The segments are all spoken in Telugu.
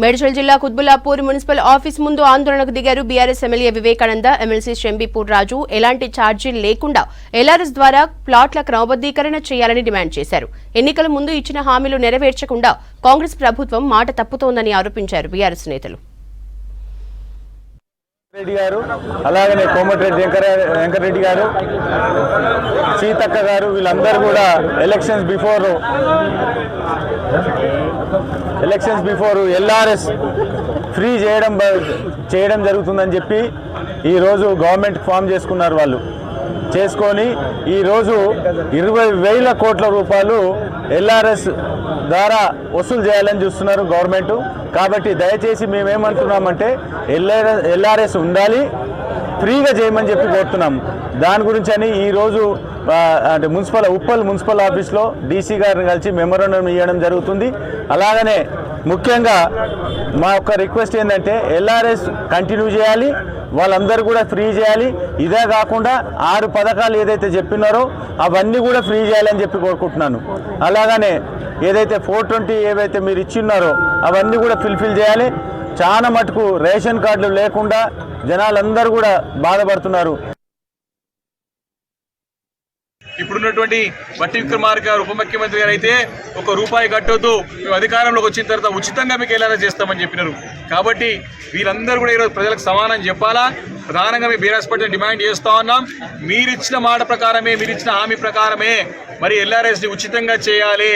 మేడ్చల్ జిల్లా కుత్బుల్లాపూర్ మున్సిపల్ ఆఫీస్ ముందు ఆందోళనకు దిగారు BRS MLA Vivekananda, MLC Shambipur Raju. ఎలాంటి ఛార్జీలు లేకుండా ఎల్ఆర్ఎస్ ద్వారా ప్లాట్ల క్రమబద్దీకరణ చేయాలని డిమాండ్ చేశారు. ఎన్నికల ముందు ఇచ్చిన హామీలు నెరవేర్చకుండా కాంగ్రెస్ ప్రభుత్వం మాట తప్పుతోందని ఆరోపించారు బీఆర్ఎస్ నేతలు. రెడ్డి గారు, అలాగనే కోమటిరెడ్డి వెంకటరెడ్డి గారు, సీతక్క గారు, వీళ్ళందరూ కూడా ఎలక్షన్స్ బిఫోర్ ఎల్ఆర్ఎస్ ఫ్రీ చేయడం జరుగుతుందని చెప్పి ఈరోజు గవర్నమెంట్ ఫామ్ చేసుకున్నారు. వాళ్ళు చేసుకొని ఈరోజు 20,000 కోట్ల రూపాయలు ఎల్ఆర్ఎస్ ద్వారా వసూలు చేయాలని చూస్తున్నారు గవర్నమెంట్. కాబట్టి దయచేసి మేమేమంటున్నామంటే ఎల్ఆర్ఎస్ ఉండాలి, ఫ్రీగా చేయమని చెప్పి కోరుతున్నాము. దాని గురించి అని ఈరోజు అంటే ఉప్పల్ మున్సిపల్ ఆఫీస్లో డీసీ గారిని కలిసి మెమోరాండం ఇవ్వడం జరుగుతుంది. అలాగనే ముఖ్యంగా మా యొక్క రిక్వెస్ట్ ఏంటంటే ఎల్ఆర్ఎస్ కంటిన్యూ చేయాలి, వాళ్ళందరూ కూడా ఫ్రీ చేయాలి. ఇదే కాకుండా 6 పథకాలు ఏదైతే చెప్పినారో అవన్నీ కూడా ఫ్రీ చేయాలని చెప్పి కోరుకుంటున్నాను. అలాగనే ఏదైతే 420 ఏవైతే మీరు ఇచ్చిన్నారో అవన్నీ కూడా ఫుల్ఫిల్ చేయాలి. చాలా మటుకు రేషన్ కార్డులు లేకుండా జనాలందరూ కూడా బాధపడుతున్నారు. ఇప్పుడున్నటువంటి బట్టి విక్రమార్క గారు ఉప ముఖ్యమంత్రి గారు అయితే ₹1 కట్టొద్దు, మేము అధికారంలోకి వచ్చిన తర్వాత ఉచితంగా మీకు ఎలా చేస్తామని చెప్పినారు. కాబట్టి వీరందరూ కూడా ఈరోజు ప్రజలకు సమానం చెప్పాలా. ప్రధానంగా మేము బీఆర్ఎస్ పార్టీ డిమాండ్ చేస్తూ ఉన్నాం. మీరిచ్చిన మాట ప్రకారమే, మీరిచ్చిన హామీ ప్రకారమే మరి ఎల్ఆర్ఎస్ని ఉచితంగా చేయాలి.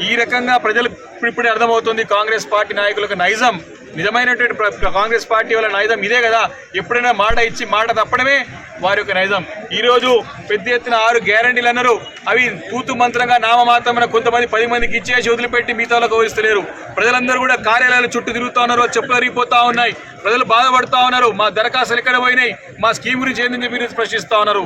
ఈ రకంగా ప్రజలు ఇప్పుడే అర్థమవుతుంది కాంగ్రెస్ పార్టీ నాయకులకు నైజం. నిజమైనటువంటి కాంగ్రెస్ పార్టీ వాళ్ళ నైజం ఇదే కదా. ఎప్పుడైనా మాట ఇచ్చి మాట తప్పడమే వారి యొక్క నైజం. ఈరోజు పెద్ద ఎత్తున 6 గ్యారంటీలు అన్నారు. అవి తూతు మంత్రంగా నామమాత్రమైన కొంతమంది 10 మందికి ఇచ్చేసి వదిలిపెట్టి మిగతాలకు గౌరవిస్తలేరు. ప్రజలందరూ కూడా కార్యాలయాలు చుట్టూ తిరుగుతూ ఉన్నారు, చెప్పులు అరిగిపోతా ఉన్నాయి, ప్రజలు బాధపడుతూ ఉన్నారు. మా దరఖాస్తులు ఎక్కడ పోయినాయి, మా స్కీమ్ గురించి ఏందని చెప్పి ప్రశ్నిస్తూ ఉన్నారు.